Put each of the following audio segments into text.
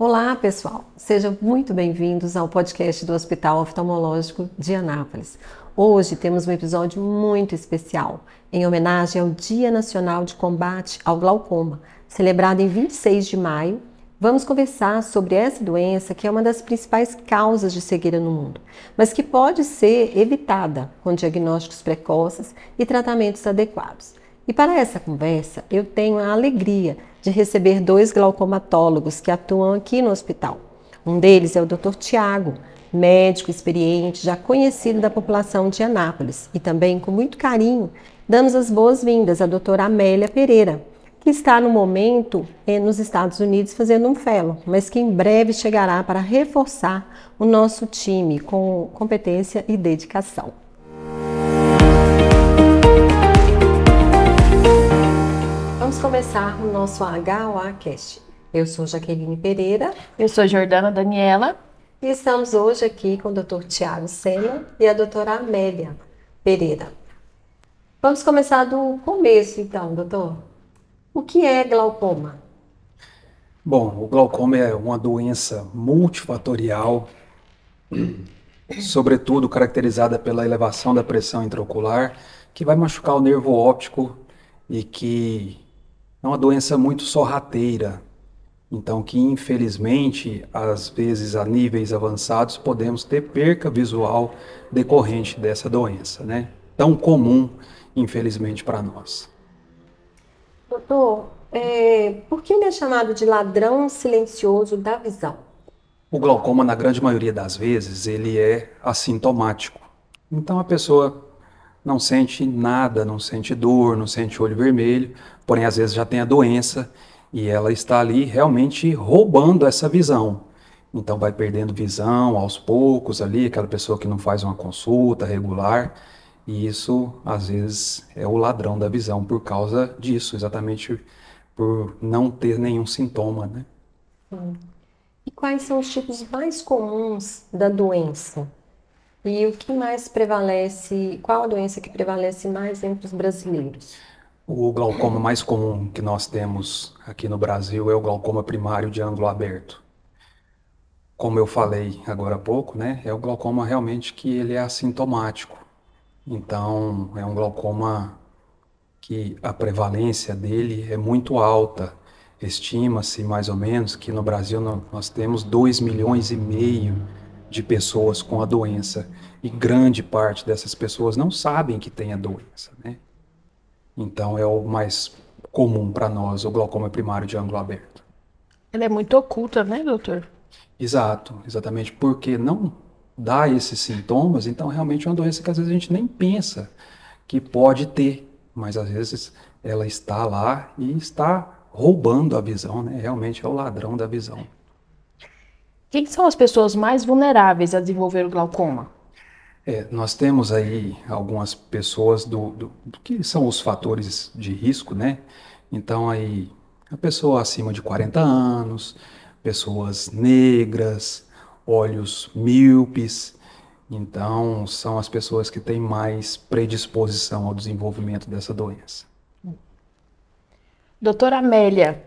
Olá, pessoal! Sejam muito bem-vindos ao podcast do Hospital Oftalmológico de Anápolis. Hoje temos um episódio muito especial, em homenagem ao Dia Nacional de Combate ao Glaucoma, celebrado em 26 de maio. Vamos conversar sobre essa doença que é uma das principais causas de cegueira no mundo, mas que pode ser evitada com diagnósticos precoces e tratamentos adequados. E para essa conversa, eu tenho a alegria de receber dois glaucomatólogos que atuam aqui no hospital. Um deles é o Dr. Tiago, médico experiente, já conhecido da população de Anápolis. E também, com muito carinho, damos as boas-vindas à doutora Amélia Pereira, que está no momento nos Estados Unidos fazendo um fellow, mas que em breve chegará para reforçar o nosso time com competência e dedicação. Vamos começar o nosso HOAcast. Eu sou Jaqueline Pereira. Eu sou Jordana Daniela. E estamos hoje aqui com o Dr. Tiago Sena e a doutora Amélia Pereira. Vamos começar do começo, então, doutor. O que é glaucoma? Bom, o glaucoma é uma doença multifatorial, sobretudo caracterizada pela elevação da pressão intraocular, que vai machucar o nervo óptico e que é uma doença muito sorrateira. Então, que infelizmente, às vezes a níveis avançados, podemos ter perca visual decorrente dessa doença, né? Tão comum, infelizmente, para nós. Doutor, por que ele é chamado de ladrão silencioso da visão? O glaucoma, na grande maioria das vezes, ele é assintomático. Então, a pessoa não sente nada, não sente dor, não sente olho vermelho, porém, às vezes já tem a doença e ela está ali realmente roubando essa visão. Então, vai perdendo visão aos poucos ali, aquela pessoa que não faz uma consulta regular, e isso, às vezes, é o ladrão da visão por causa disso, exatamente por não ter nenhum sintoma, né? E quais são os tipos mais comuns da doença? E o que mais prevalece, qual a doença que prevalece mais entre os brasileiros? O glaucoma mais comum que nós temos aqui no Brasil é o glaucoma primário de ângulo aberto. Como eu falei agora há pouco, né, é o glaucoma realmente que ele é assintomático. Então, é um glaucoma que a prevalência dele é muito alta. Estima-se mais ou menos que no Brasil nós temos 2,5 milhões de pessoas com a doença. E grande parte dessas pessoas não sabem que tem a doença, né? Então é o mais comum para nós, o glaucoma primário de ângulo aberto. Ela é muito oculta, né, doutor? Exato, exatamente porque não dá esses sintomas, então realmente é uma doença que às vezes a gente nem pensa que pode ter, mas às vezes ela está lá e está roubando a visão, né? Realmente é o ladrão da visão. Quem são as pessoas mais vulneráveis a desenvolver o glaucoma? Nós temos aí algumas pessoas do que são os fatores de risco, né? Então aí a pessoa acima de 40 anos, pessoas negras, olhos míopes, então são as pessoas que têm mais predisposição ao desenvolvimento dessa doença. Doutora Amélia,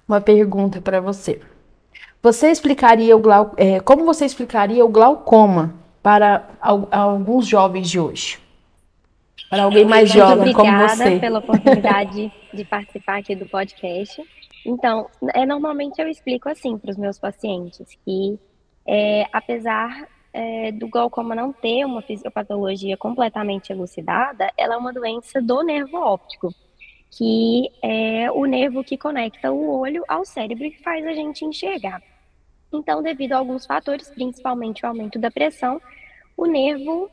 uma pergunta para você. Como você explicaria o glaucoma para alguns jovens de hoje? Para alguém mais jovem como você. Obrigada pela oportunidade de participar aqui do podcast. Então, normalmente eu explico assim para os meus pacientes que, apesar do glaucoma não ter uma fisiopatologia completamente elucidada, ela é uma doença do nervo óptico, que é o nervo que conecta o olho ao cérebro e faz a gente enxergar. Então, devido a alguns fatores, principalmente o aumento da pressão, o nervo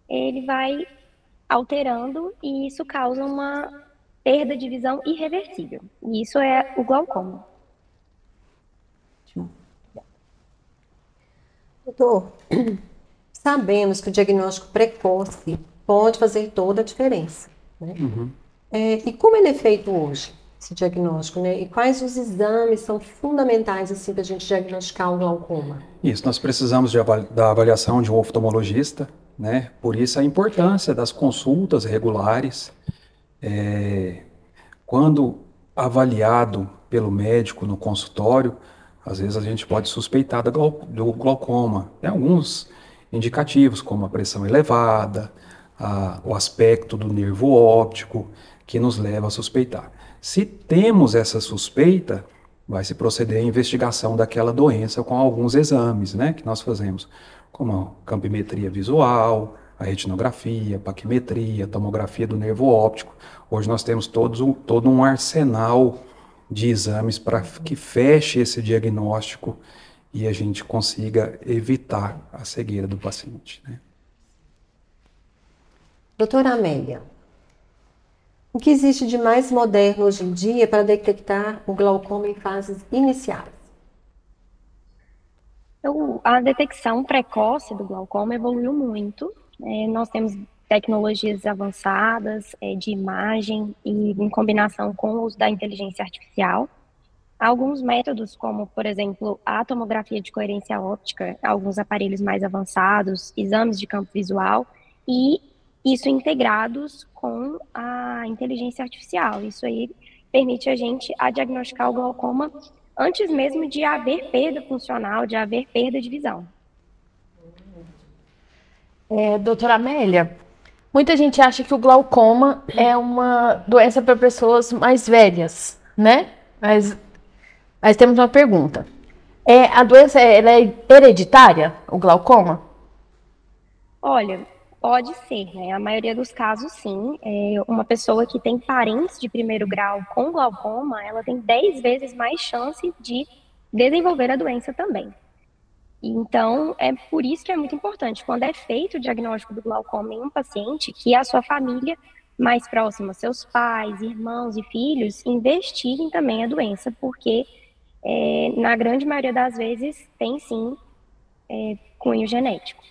ele vai alterando e isso causa uma perda de visão irreversível. E isso é o glaucoma. Doutor, sabemos que o diagnóstico precoce pode fazer toda a diferença, né? E como ele é feito hoje, esse diagnóstico, né? E quais os exames são fundamentais assim, para a gente diagnosticar o glaucoma? Isso, nós precisamos da avaliação de um oftalmologista, né? Por isso a importância das consultas regulares. Quando avaliado pelo médico no consultório, Às vezes a gente pode suspeitar do glaucoma. Tem alguns indicativos, como a pressão elevada, o aspecto do nervo óptico, que nos leva a suspeitar. Se temos essa suspeita, vai se proceder à investigação daquela doença com alguns exames, né, que nós fazemos, como a campimetria visual, a retinografia, a paquimetria, a tomografia do nervo óptico. Hoje nós temos todo um arsenal de exames para que feche esse diagnóstico e a gente consiga evitar a cegueira do paciente, né? Doutora Amélia, o que existe de mais moderno hoje em dia para detectar o glaucoma em fases iniciais? A detecção precoce do glaucoma evoluiu muito. Nós temos tecnologias avançadas de imagem e em combinação com o uso da inteligência artificial. Alguns métodos, como, por exemplo, a tomografia de coerência óptica, alguns aparelhos mais avançados, exames de campo visual, e isso integrados com a inteligência artificial. Isso aí permite a gente diagnosticar o glaucoma antes mesmo de haver perda funcional, de haver perda de visão. Doutora Amélia, muita gente acha que o glaucoma é uma doença para pessoas mais velhas, né? Mas temos uma pergunta. A doença ela é hereditária, o glaucoma? Olha, pode ser, né? A maioria dos casos, sim. Uma pessoa que tem parentes de primeiro grau com glaucoma, ela tem 10 vezes mais chance de desenvolver a doença também. Então, é por isso que é muito importante, quando é feito o diagnóstico do glaucoma em um paciente, que a sua família mais próxima, seus pais, irmãos e filhos, investiguem também a doença, porque na grande maioria das vezes tem sim cunho genético.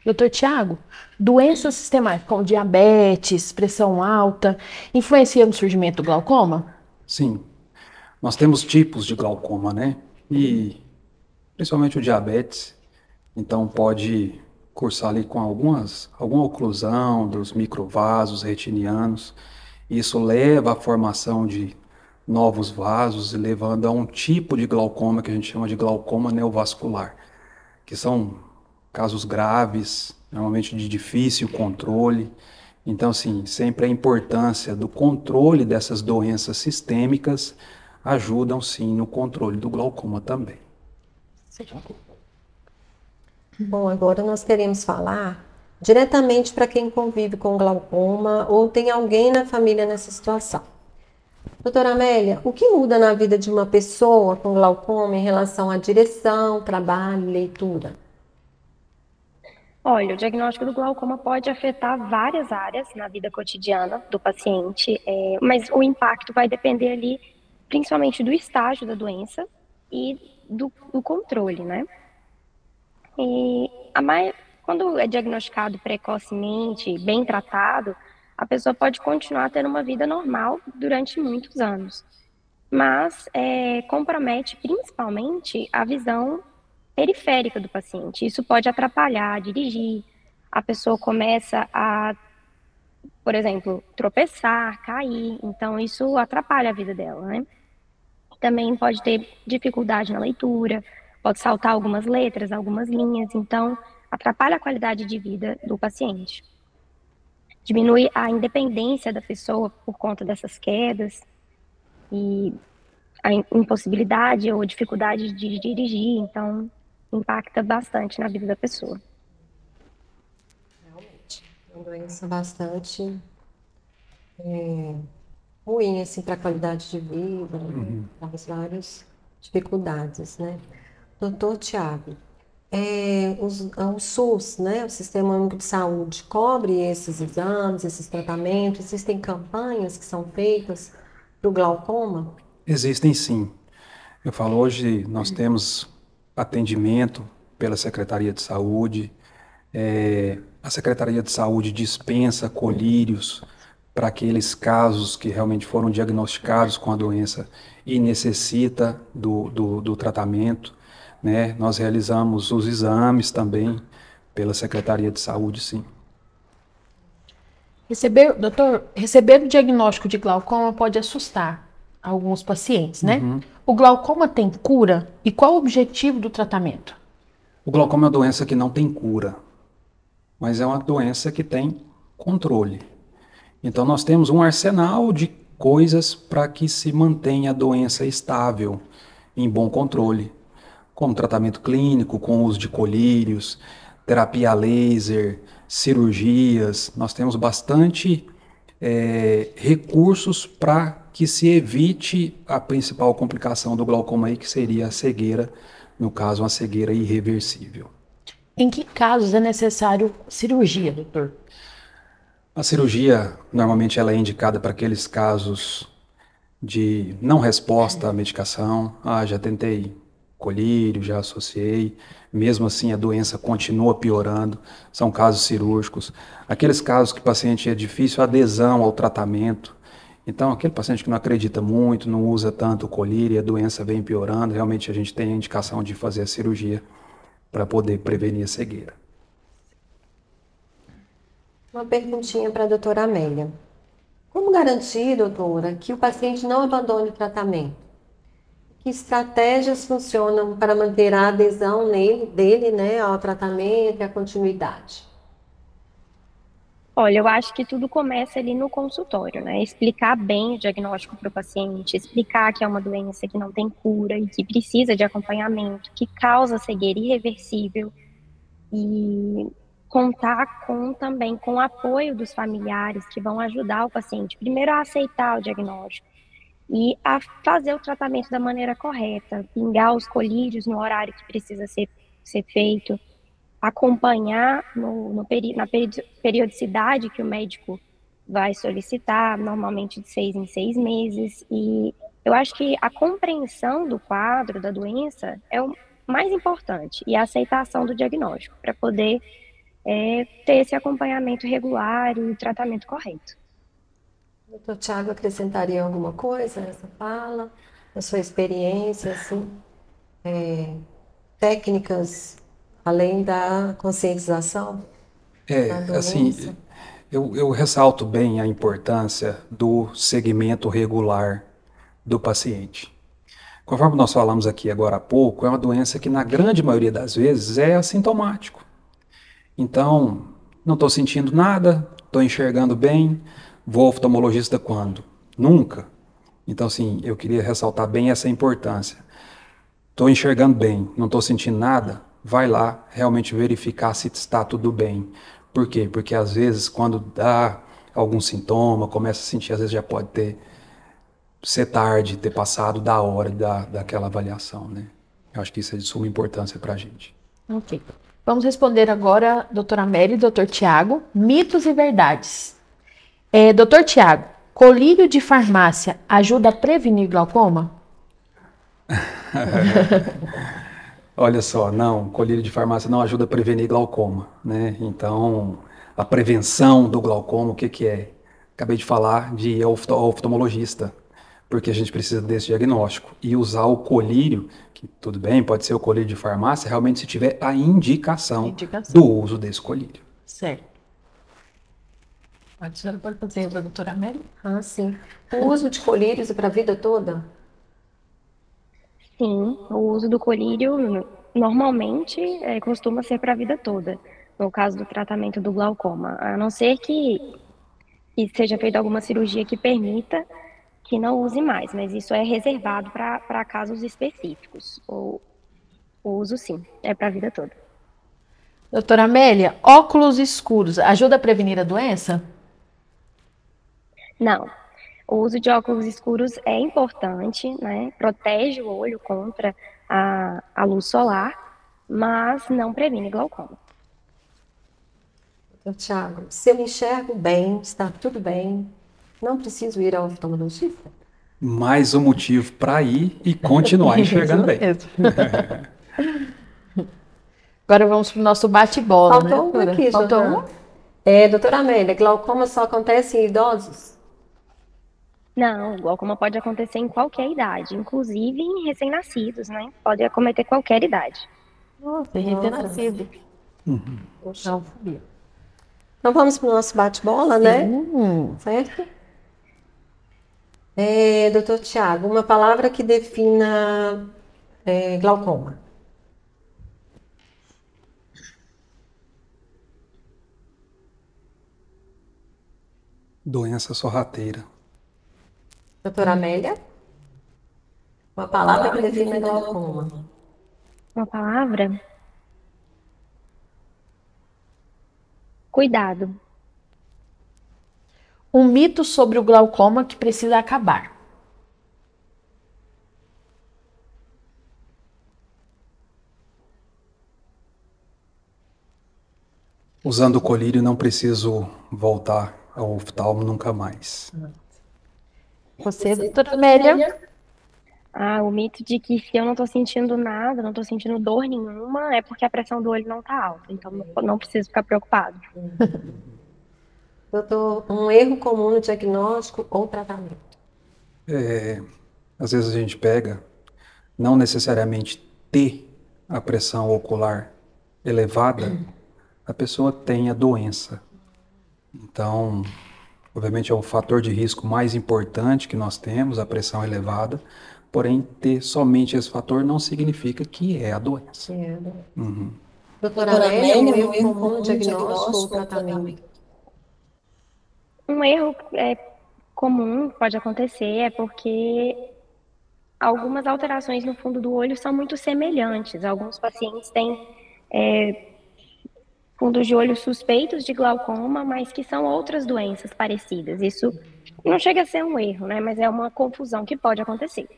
Doutor Tiago, doenças sistemáticas como diabetes, pressão alta, influenciam no surgimento do glaucoma? Sim, nós temos tipos de glaucoma, né? E principalmente o diabetes, então pode cursar ali com alguma oclusão dos microvasos retinianos. Isso leva à formação de novos vasos e levando a um tipo de glaucoma que a gente chama de glaucoma neovascular, que são casos graves, normalmente de difícil controle. Então, assim, sempre a importância do controle dessas doenças sistêmicas ajudam, sim, no controle do glaucoma também. Bom, agora nós queremos falar diretamente para quem convive com glaucoma ou tem alguém na família nessa situação. Doutora Amélia, o que muda na vida de uma pessoa com glaucoma em relação à direção, trabalho e leitura? Olha, o diagnóstico do glaucoma pode afetar várias áreas na vida cotidiana do paciente, mas o impacto vai depender ali principalmente do estágio da doença e do controle, né? E quando é diagnosticado precocemente, bem tratado, a pessoa pode continuar tendo uma vida normal durante muitos anos. Mas compromete principalmente a visão periférica do paciente. Isso pode atrapalhar, dirigir. A pessoa começa a, por exemplo, tropeçar, cair. Então, isso atrapalha a vida dela, né? Também pode ter dificuldade na leitura, pode saltar algumas letras, algumas linhas. Então, atrapalha a qualidade de vida do paciente. Diminui a independência da pessoa por conta dessas quedas e a impossibilidade ou dificuldade de dirigir. Então, impacta bastante na vida da pessoa. Realmente, é uma doença bastante ruim, assim, para a qualidade de vida, traz várias dificuldades, né? Doutor Tiago, o SUS, né, o Sistema Único de Saúde, cobre esses exames, esses tratamentos? Existem campanhas que são feitas para o glaucoma? Existem sim. Eu falo, hoje nós temos atendimento pela Secretaria de Saúde. A Secretaria de Saúde dispensa colírios para aqueles casos que realmente foram diagnosticados com a doença e necessita do tratamento, né? Nós realizamos os exames pela Secretaria de Saúde, sim. Doutor, receber o diagnóstico de glaucoma pode assustar alguns pacientes, né? O glaucoma tem cura? E qual o objetivo do tratamento? O glaucoma é uma doença que não tem cura, mas é uma doença que tem controle. Então nós temos um arsenal de coisas para que se mantenha a doença estável, em bom controle, como tratamento clínico, com uso de colírios, terapia a laser, cirurgias. Nós temos bastante recursos para que se evite a principal complicação do glaucoma aí, que seria a cegueira, no caso, uma cegueira irreversível. Em que casos é necessário cirurgia, doutor? A cirurgia, normalmente, ela é indicada para aqueles casos de não resposta à medicação. Já tentei colírio, já associei. Mesmo assim, a doença continua piorando. São casos cirúrgicos. Aqueles casos que o paciente é difícil a adesão ao tratamento. Então, aquele paciente que não acredita muito, não usa tanto o colírio e a doença vem piorando, realmente a gente tem a indicação de fazer a cirurgia para poder prevenir a cegueira. Uma perguntinha para a doutora Amélia. Como garantir, doutora, que o paciente não abandone o tratamento? Que estratégias funcionam para manter a adesão dele, né, ao tratamento e à continuidade? Olha, eu acho que tudo começa ali no consultório, né? Explicar bem o diagnóstico para o paciente, explicar que é uma doença que não tem cura e que precisa de acompanhamento, que causa cegueira irreversível, e contar também com o apoio dos familiares que vão ajudar o paciente, primeiro a aceitar o diagnóstico e a fazer o tratamento da maneira correta, pingar os colírios no horário que precisa ser feito, acompanhar na periodicidade que o médico vai solicitar, normalmente de 6 em 6 meses. E eu acho que a compreensão do quadro, da doença, é o mais importante, e a aceitação do diagnóstico, para poder ter esse acompanhamento regular e tratamento correto. Doutor Tiago, acrescentaria alguma coisa nessa fala? A sua experiência, assim, técnicas além da conscientização da doença? Assim, eu ressalto bem a importância do segmento regular do paciente. Conforme nós falamos aqui agora há pouco, é uma doença que na grande maioria das vezes é assintomático. Então, não estou sentindo nada, estou enxergando bem, vou ao oftalmologista quando? Nunca. Então, assim, eu queria ressaltar bem essa importância. Estou enxergando bem, não estou sentindo nada, vai lá realmente verificar se está tudo bem. Por quê? Porque às vezes quando dá algum sintoma, começa a sentir, às vezes já pode ser tarde, ter passado da hora daquela avaliação, né? Eu acho que isso é de suma importância para a gente. Ok. Vamos responder agora, doutora Amélia e doutor Tiago, mitos e verdades. Doutor Tiago, colírio de farmácia ajuda a prevenir glaucoma? Olha só, não, colírio de farmácia não ajuda a prevenir glaucoma, né? Então, a prevenção do glaucoma, o que é? Acabei de falar de ir ao oftalmologista, porque a gente precisa desse diagnóstico. E usar o colírio, que tudo bem, pode ser o colírio de farmácia, realmente se tiver a indicação do uso desse colírio. Certo. A senhora pode fazer para a doutora Amélia? Sim. O uso de colírios é para a vida toda? Sim, o uso do colírio normalmente costuma ser para a vida toda, no caso do tratamento do glaucoma, a não ser que seja feita alguma cirurgia que permita que não use mais, mas isso é reservado para casos específicos. O uso, sim, é para a vida toda. Doutora Amélia, óculos escuros ajuda a prevenir a doença? Não. O uso de óculos escuros é importante, né? Protege o olho contra a luz solar, mas não previne glaucoma. Doutor Tiago, se eu enxergo bem, está tudo bem, não preciso ir ao oftalmologista? Mais um motivo para ir e continuar enxergando bem. Agora vamos para o nosso bate-bola, né? Faltou uma aqui, Faltou uma? Doutora Amélia, glaucoma só acontece em idosos? Não, o glaucoma pode acontecer em qualquer idade, inclusive em recém-nascidos, né? Pode acometer qualquer idade. Nossa, recém-nascido. Não. Então vamos para o nosso bate-bola, né? Certo? Doutor Tiago, uma palavra que defina glaucoma. Doença sorrateira. Doutora Amélia, uma palavra que defina glaucoma. Uma palavra? Cuidado. Um mito sobre o glaucoma que precisa acabar. Usando o colírio não preciso voltar ao oftalmo nunca mais. Você, doutora Amélia? O mito de que se eu não tô sentindo nada, não tô sentindo dor nenhuma, é porque a pressão do olho não tá alta. Então não preciso ficar preocupado. Doutor, um erro comum no diagnóstico ou tratamento. Às vezes a gente pega, não necessariamente ter a pressão ocular elevada, a pessoa tem a doença. Então, obviamente é o fator de risco mais importante que nós temos, a pressão elevada, porém ter somente esse fator não significa que é a doença. Doutora Amélia, um erro comum no diagnóstico ou tratamento. Um erro comum que pode acontecer é porque algumas alterações no fundo do olho são muito semelhantes. Alguns pacientes têm fundos de olho suspeitos de glaucoma, mas que são outras doenças parecidas. Isso não chega a ser um erro, né? Mas é uma confusão que pode acontecer.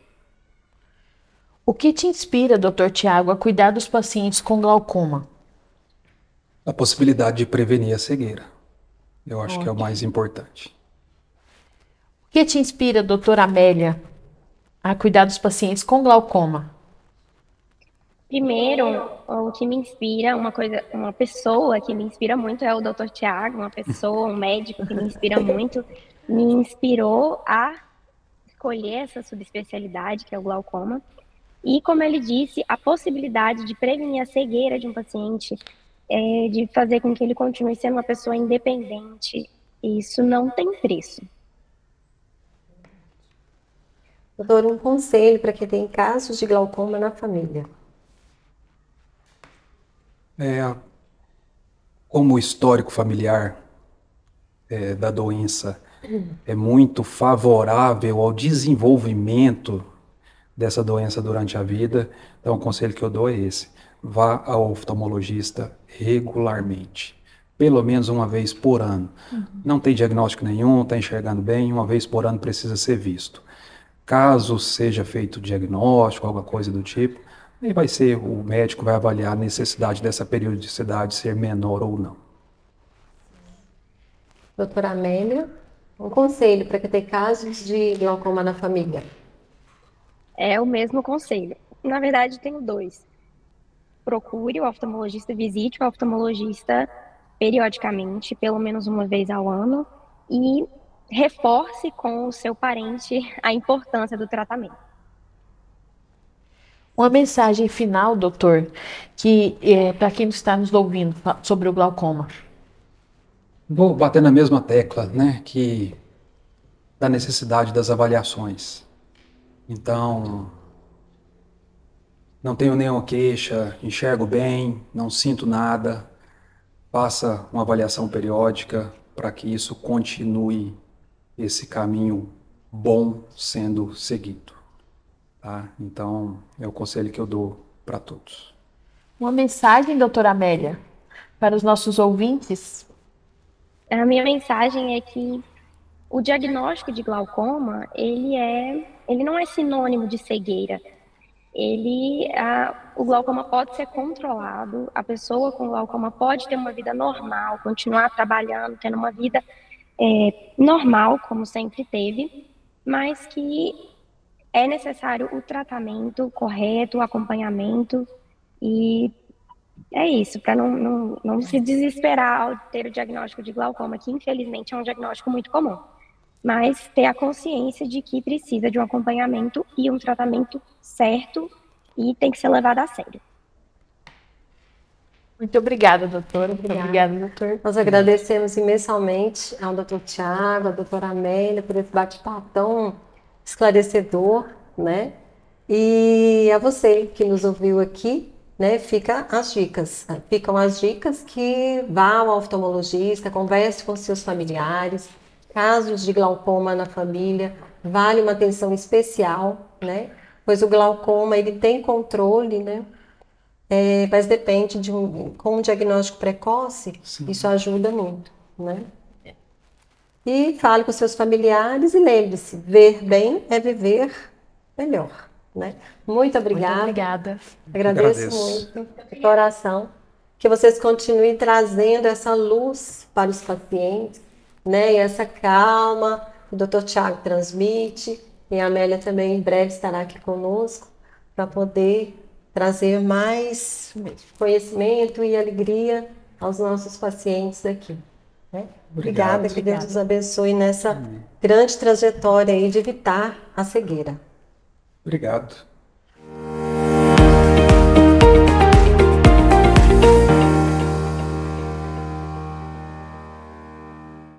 O que te inspira, doutor Tiago, a cuidar dos pacientes com glaucoma? A possibilidade de prevenir a cegueira. Eu acho que é o mais importante. O que te inspira, doutora Amélia, a cuidar dos pacientes com glaucoma? Primeiro, o que me inspira, uma pessoa que me inspira muito é o Dr. Tiago, uma pessoa, um médico que me inspira muito, me inspirou a escolher essa subespecialidade, que é o glaucoma. E, como ele disse, a possibilidade de prevenir a cegueira de um paciente, de fazer com que ele continue sendo uma pessoa independente, isso não tem preço. Doutor, um conselho para quem tem casos de glaucoma na família. Como o histórico familiar da doença é muito favorável ao desenvolvimento dessa doença durante a vida, então o conselho que eu dou é esse: vá ao oftalmologista regularmente, pelo menos uma vez por ano. Não tem diagnóstico nenhum, está enxergando bem, uma vez por ano precisa ser visto. Caso seja feito diagnóstico, alguma coisa do tipo, aí o médico vai avaliar a necessidade dessa periodicidade ser menor ou não. Doutora Amélia, um conselho para quem tem casos de glaucoma na família. É o mesmo conselho. Na verdade, tenho dois. Procure o oftalmologista, visite o oftalmologista periodicamente, pelo menos uma vez ao ano, e reforce com o seu parente a importância do tratamento. Uma mensagem final, doutor, que para quem está nos ouvindo sobre o glaucoma. Vou bater na mesma tecla, né, que da necessidade das avaliações. Então, não tenho nenhuma queixa, enxergo bem, não sinto nada. Faça uma avaliação periódica para que isso continue esse caminho bom sendo seguido. Tá? Então, é o conselho que eu dou para todos. Uma mensagem, doutora Amélia, para os nossos ouvintes? A minha mensagem é que o diagnóstico de glaucoma, ele não é sinônimo de cegueira. O glaucoma pode ser controlado, a pessoa com glaucoma pode ter uma vida normal, continuar trabalhando, tendo uma vida normal, como sempre teve, mas que é necessário o tratamento correto, o acompanhamento, e é isso, para não se desesperar ao ter o diagnóstico de glaucoma, que infelizmente é um diagnóstico muito comum, mas ter a consciência de que precisa de um acompanhamento e um tratamento certo e tem que ser levado a sério. Muito obrigada, doutora. Obrigada, doutor. Nós agradecemos imensamente ao doutor Tiago, à doutora Amélia, por esse bate-papo tão esclarecedor, né? E a você que nos ouviu aqui, né, ficam as dicas que vá ao oftalmologista, converse com seus familiares, casos de glaucoma na família, vale uma atenção especial, né? Pois o glaucoma, ele tem controle, né? Mas depende com um diagnóstico precoce, isso ajuda muito, né? E fale com seus familiares e lembre-se, ver bem é viver melhor, né? Muito obrigada. Muito obrigada. Agradeço muito de coração que vocês continuem trazendo essa luz para os pacientes, né? E essa calma que o Dr. Tiago transmite, e a Amélia também em breve estará aqui conosco para poder trazer mais conhecimento e alegria aos nossos pacientes aqui. Né? Obrigada, que Deus nos abençoe nessa grande trajetória aí de evitar a cegueira. Obrigado.